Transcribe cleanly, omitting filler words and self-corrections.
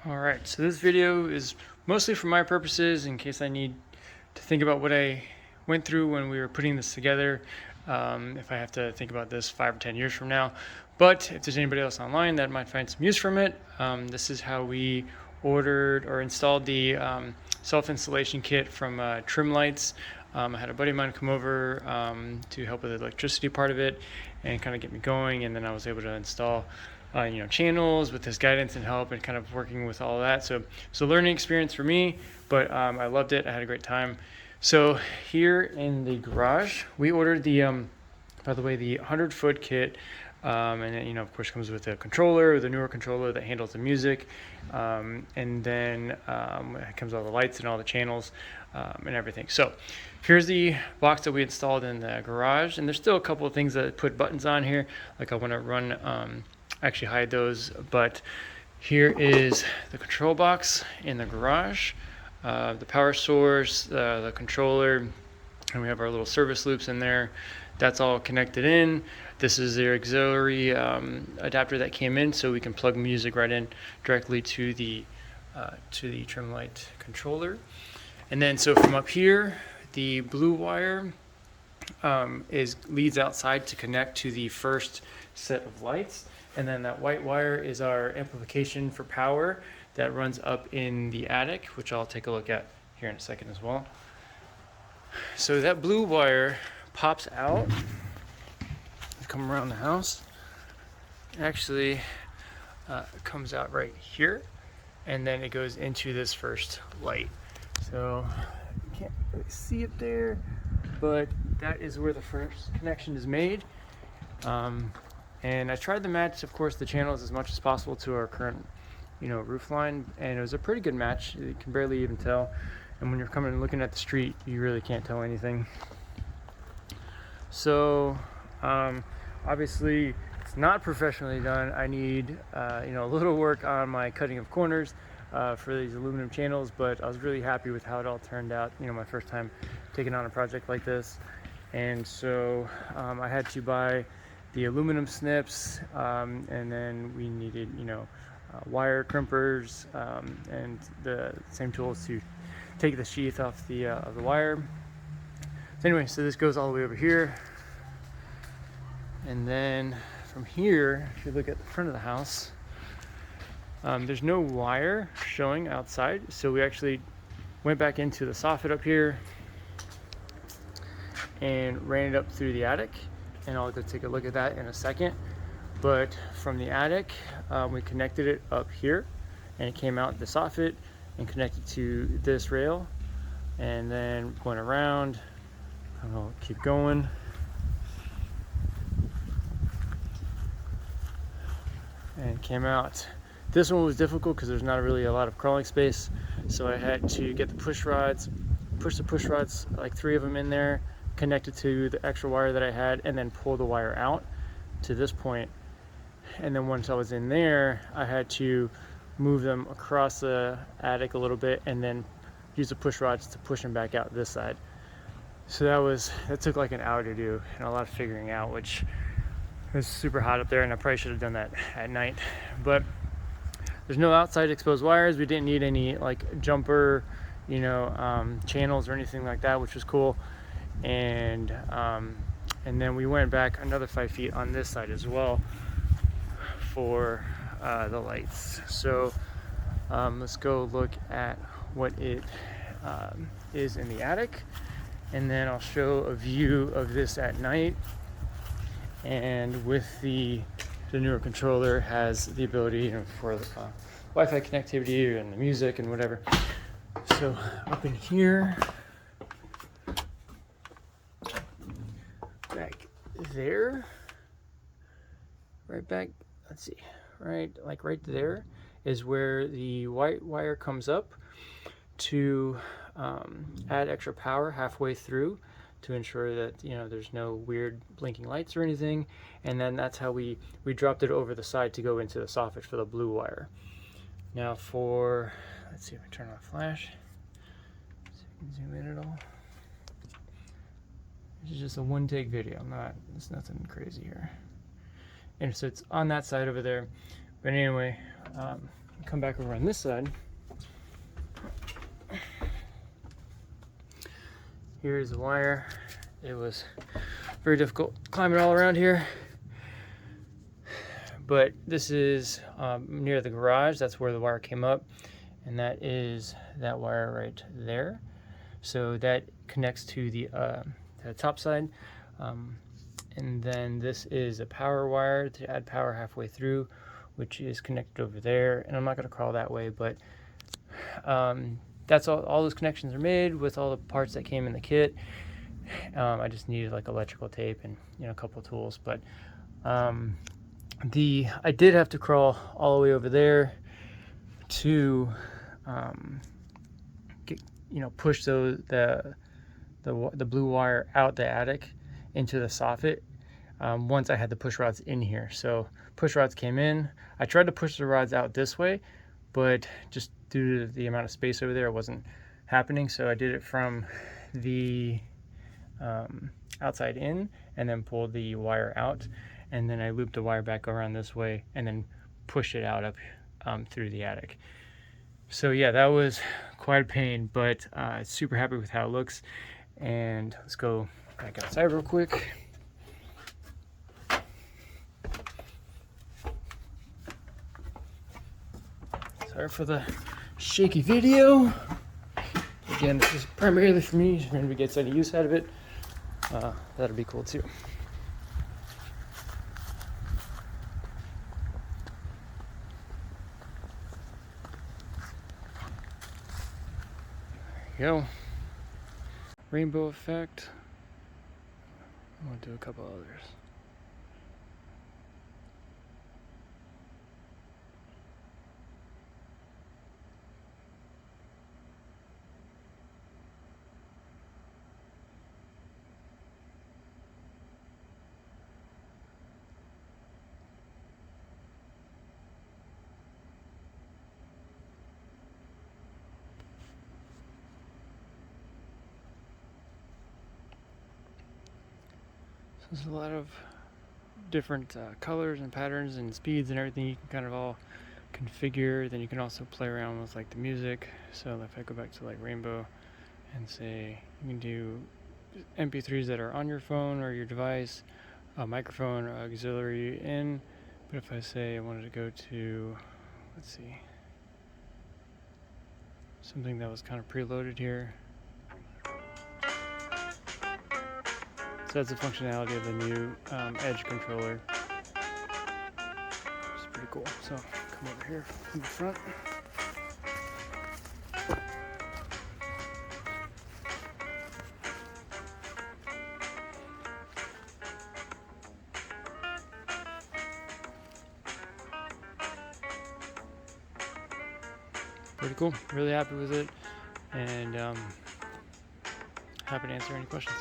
Alright, so this video is mostly for my purposes in case I need to think about what I went through when we were putting this together, if I have to think about this 5 or 10 years from now. But if there's anybody else online that might find some use from it, this is how we ordered or installed the self-installation kit from TrimLights. I had a buddy of mine come over to help with the electricity part of it and kind of get me going, and then I was able to install channels with his guidance and help and kind of working with all of that. So it's a learning experience for me, but I loved it. I had a great time. So here in the garage, we ordered the, by the way, the 100-foot kit. And it, of course, comes with a controller, the newer controller that handles the music. And then it comes with all the lights and all the channels and everything. So here's the box that we installed in the garage. And there's still a couple of things that put buttons on here. Like I want to run, actually hide those. But here is the control box in the garage, the power source, the controller, and we have our little service loops in there. That's all connected in. This is the auxiliary adapter that came in, so we can plug music right in directly to the TrimLight controller. And then, so from up here, the blue wire leads outside to connect to the first set of lights, and then that white wire is our amplification for power that runs up in the attic, which I'll take a look at here in a second as well. So that blue wire pops out, come around the house, actually comes out right here, and then it goes into this first light. So you can't really see it there, but that is where the first connection is made. And I tried to match, of course, the channels as much as possible to our current roof line, and it was a pretty good match. You can barely even tell, and when you're coming and looking at the street, you really can't tell anything. So obviously it's not professionally done. I need a little work on my cutting of corners for these aluminum channels, but I was really happy with how it all turned out. My first time taking on a project like this, and so I had to buy the aluminum snips, and then we needed wire crimpers and the same tools to take the sheath off of the wire. So anyway, so this goes all the way over here, and then from here, if you look at the front of the house, there's no wire showing outside, so we actually went back into the soffit up here and ran it up through the attic, and I'll go take a look at that in a second. But from the attic, we connected it up here, and it came out the soffit and connected to this rail, and then went around. I'll keep going. And came out. This one was difficult because there's not really a lot of crawling space, so I had to get the push rods, like 3 of them in there, connected to the extra wire that I had, and then pull the wire out to this point. And then once I was in there, I had to move them across the attic a little bit and then use the push rods to push them back out this side. So that took like an hour to do and a lot of figuring out, which was super hot up there, and I probably should have done that at night. But there's no outside exposed wires. We didn't need any like jumper, channels or anything like that, which was cool. And then we went back another 5 feet on this side as well for the lights. So let's go look at what it is in the attic, and then I'll show a view of this at night. And with the newer controller, has the ability for the Wi-Fi connectivity and the music and whatever. So up in here, back there, right back, let's see, right there is where the white wire comes up to add extra power halfway through to ensure that there's no weird blinking lights or anything. And then that's how we dropped it over the side to go into the soffit for the blue wire. Now let's see if I turn on flash, so you can zoom in at all. This is just a one-take video. It's nothing crazy here. And so it's on that side over there. But anyway, come back over on this side. Here's the wire. It was very difficult climbing all around here, but this is near the garage. That's where the wire came up, and that is that wire right there. So that connects to the top side, and then this is a power wire to add power halfway through, which is connected over there. And I'm not going to crawl that way, but that's all those connections are made with all the parts that came in the kit. I just needed like electrical tape and a couple tools, but I did have to crawl all the way over there to push the blue wire out the attic into the soffit once I had the push rods in here. So push rods came in. I tried to push the rods out this way, but just due to the amount of space over there, it wasn't happening. So I did it from the outside in, and then pulled the wire out, and then I looped the wire back around this way and then pushed it out up through the attic. So yeah, that was quite a pain, but super happy with how it looks. And let's go back outside real quick. Sorry for the shaky video. Again, this is primarily for me. If anybody gets any use out of it, that'd be cool too. There you go. Rainbow effect. I'm gonna do a couple others. There's a lot of different colors and patterns and speeds and everything you can kind of all configure. Then you can also play around with like the music. So if I go back to like rainbow and say you can do MP3s that are on your phone or your device, a microphone or auxiliary in. But if I say I wanted to go to, let's see, something that was kind of preloaded here. So that's the functionality of the new Edge controller. It's pretty cool. So come over here in the front. Pretty cool. Really happy with it, and happy to answer any questions.